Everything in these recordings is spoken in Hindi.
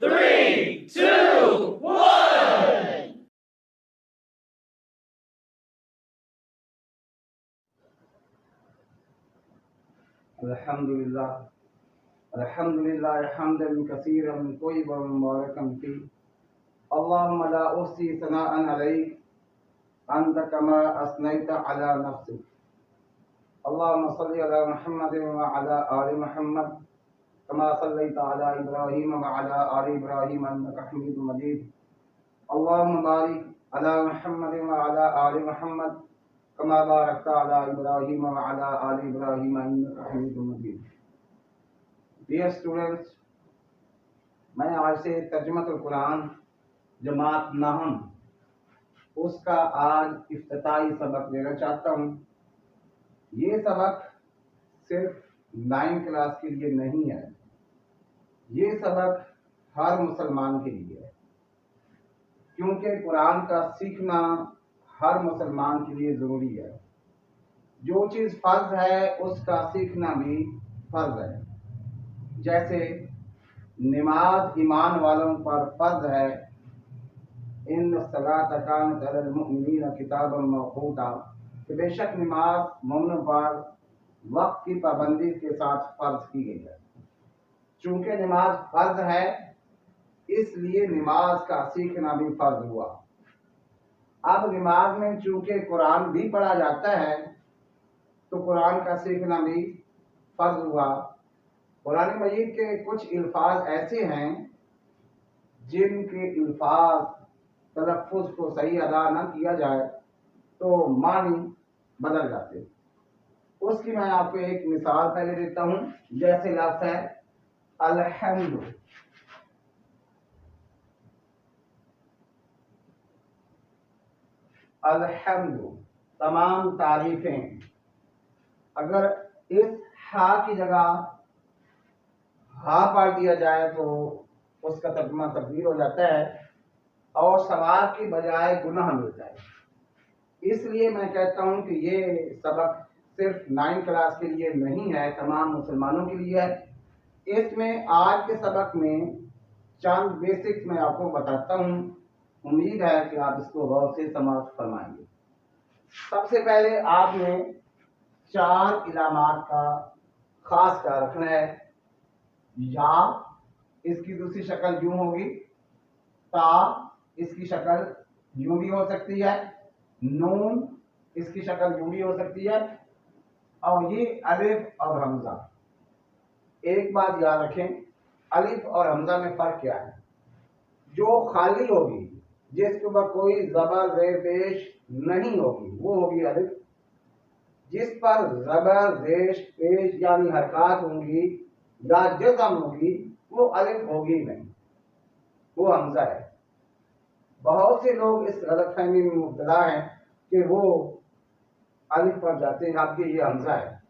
3, 2, 1. अल्हम्दुलिल्लाह हम्दन कसीरन तय्यिबन मुबारकन फी। अल्लाहुम्मा ला उहसी सनाअन अलैक अंत कमा असनैता अला नफ्सिक। अल्लाहुम्मा सल्लि अला मुहम्मद व अला आलि मुहम्मद कमा सल्लैता अला इब्राहीम व अला आलि इब्राहीम इन्नका हमीदुम मजीद। अल्लाहुम्मा बारिक अला मुहम्मद व अला आलि मुहम्मद कमा बारकता अला इब्राहीम व अला आलि इब्राहीम इन्नका हमीदुम मजीद। डियर स्टूडेंट्स, मैं आज से तर्जुमतुल कुरान जमात नहम उसका आज इफ्तिताई सबक देना चाहता हूँ। ये सबक सिर्फ 9 क्लास के लिए नहीं है, ये सबक हर मुसलमान के लिए है, क्योंकि कुरान का सीखना हर मुसलमान के लिए ज़रूरी है। जो चीज़ फ़र्ज है उसका सीखना भी फ़र्ज है। जैसे नमाज ईमान वालों पर फर्ज है, इन सलात कानत अलल मुमिनीन किताबन मौक़ूता, कि बेशक नमाज मोमिनों पर वक्त की पाबंदी के साथ फर्ज की गई है। चूँकि नमाज फर्ज है इसलिए नमाज का सीखना भी फर्ज हुआ। अब नमाज में चूँकि कुरान भी पढ़ा जाता है तो कुरान का सीखना भी फर्ज हुआ। कुरान मजीद के कुछ अल्फाज ऐसे हैं जिनके अल्फाज तलफ़्फ़ुज़ को सही अदा न किया जाए तो मानी बदल जाते। उसकी मैं आपको एक मिसाल पहले देता हूँ। जैसे लफ्ज़ है अलहम्दु, अलहम्दु तमाम तारीफ़ें। अगर इस हा की जगह हा पढ़ दिया जाए तो उसका तर्जुमा तब्दील हो जाता है और सवाब की बजाय गुनाह मिलता है। इसलिए मैं कहता हूँ कि ये सबक सिर्फ 9 क्लास के लिए नहीं है, तमाम मुसलमानों के लिए है। इसमें आज के सबक में चंद बेसिक्स मैं आपको बताता हूँ। उम्मीद है कि आप इसको गौर से समाप्त फरमाएंगे। सबसे पहले आपने 4 इलामात का खास ख्याल रखना है। या इसकी दूसरी शक्ल यूं होगी, ता इसकी शक्ल यूं भी हो सकती है, नून इसकी शक्ल यूं भी हो सकती है, और ये अलिफ और हमजा। एक बात याद रखें, अलिफ और हमजा में फर्क क्या है। जो खाली होगी, जिसके ऊपर कोई ज़बर ज़ेर पेश नहीं होगी, वो होगी अलिफ। जिस पर ज़बर ज़ेर पेश यानी हरकत होंगी या जज़म होगी वो अलिफ होगी नहीं, वो हमजा है। बहुत से लोग इस गलतफहमी में मुब्तला हैं कि वो अलिफ पर जाते हैं, आपके ये हमजा है।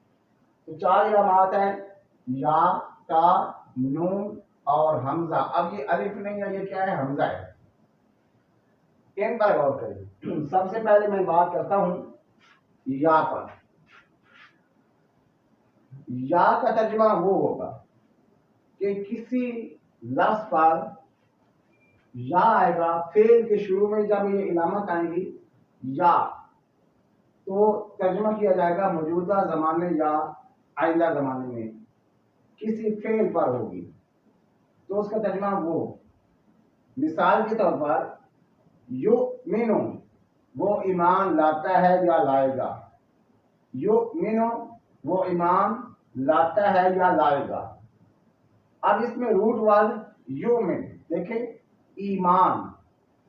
तो 4 इलामात हैं, या, ता, नून और हमजा। अब ये अलिफ नहीं है, ये क्या है, हमजा है। इन पर गौर करें। सबसे पहले मैं बात करता हूं या पर। या का तर्जुमा वो होगा कि किसी लफ्ज पर या आएगा, फेल के शुरू में जब ये इलामत आएंगी या, तो तर्जुमा किया जाएगा मौजूदा ज़माने या आइंदा ज़माने में किसी फेल पर होगी तो उसका तर्जुमा वो। मिसाल के तौर पर युमिनु, वो ईमान लाता है या लाएगा। युमिनु, वो ईमान लाता है या लाएगा। अब इसमें रूट वर्ड युमिन, देखें ईमान,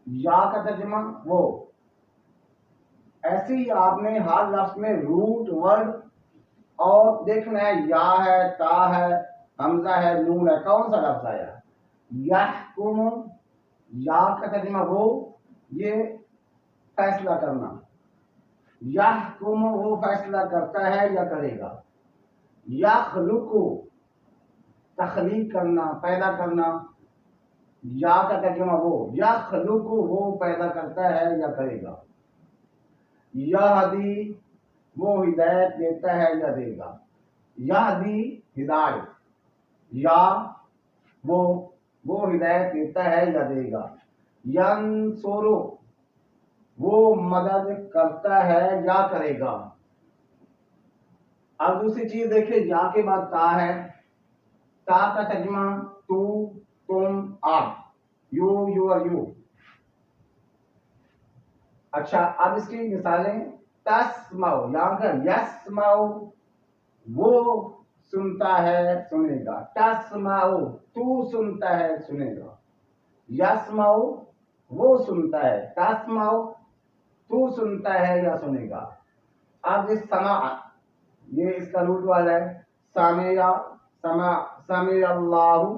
या का तर्जुमा वो। ऐसे ही आपने हर लफ्ज में रूट वर्ड और देखना है, या है, ता है, हमजा है, नून है, कौन सा लफ्ज आया। यहकुमु, या का तर्जुमा वो, ये फैसला करना। यहकुमु, वो फैसला करता है या करेगा। यखलुकु, तखलीक करना, पैदा करना। या का तर्जुमा वो, यखलुकु, वो पैदा करता है या करेगा। यहदी, वो हिदायत देता है या देगा। यहदी हिदायत, या वो वो हिदायत देता है या देगा। यंसुरु वो मदद करता है या करेगा। अब दूसरी चीज देखिए, या के बाद ता है। ता का तर्जुमा तू, तुम, आप, यू, यूर, यू। अच्छा, अब इसकी मिसालें, तस्माउ, यहाँ का यस्माउ वो सुनता है सुनेगा। तस्माउ तू सुनता है सुनेगा। यस्माउ वो सुनता है। तस्माउ तू सुनता है या सुनेगा। अब इस समा, ये इसका रूट वाला है। सामिया, समा, समिया अल्लाहु,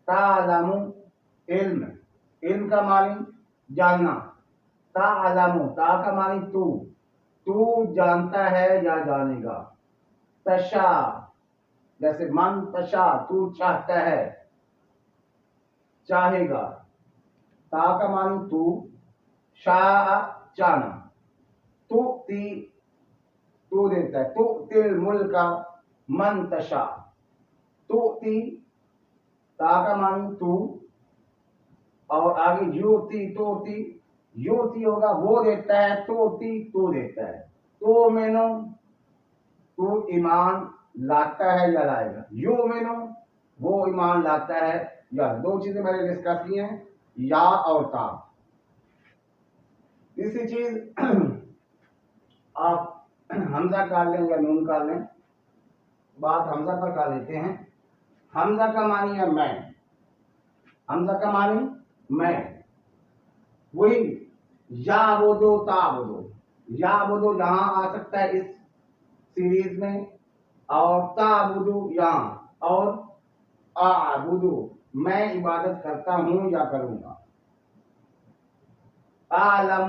तालमु इल्म, इल्म का मानी जानना। तालमु ता का मानी तू, तू जानता है या जानेगा। तशा जैसे मन तशा तू चाहता है, चाहेगा। ता का मानी तू, शाह चाहना। तू ती तू देता है। तू तिल मुल्का मन तशा। तू ती ता का मानी तू, और आगे युती तोती, युती होगा वो देता है, तोती तू देता है। तो मैनो तू ईमान लाता है या लाएगा। यू मैनो वो ईमान लाता है या। दो चीजें मैंने डिस्कस की हैं, या और ता। तीसरी चीज आप हमजा काट लें या नून काट लें। बात हमजा पर कर लेते हैं। हमजा का मानी है मैं। हमजा का मानी मैं। वही या वो दो ता वो दो। या वो दो यहां आ सकता है इस सीरीज में, और ता वो दो यहां, और आ वो दो मैं इबादत करता हूं या करूंगा। आलम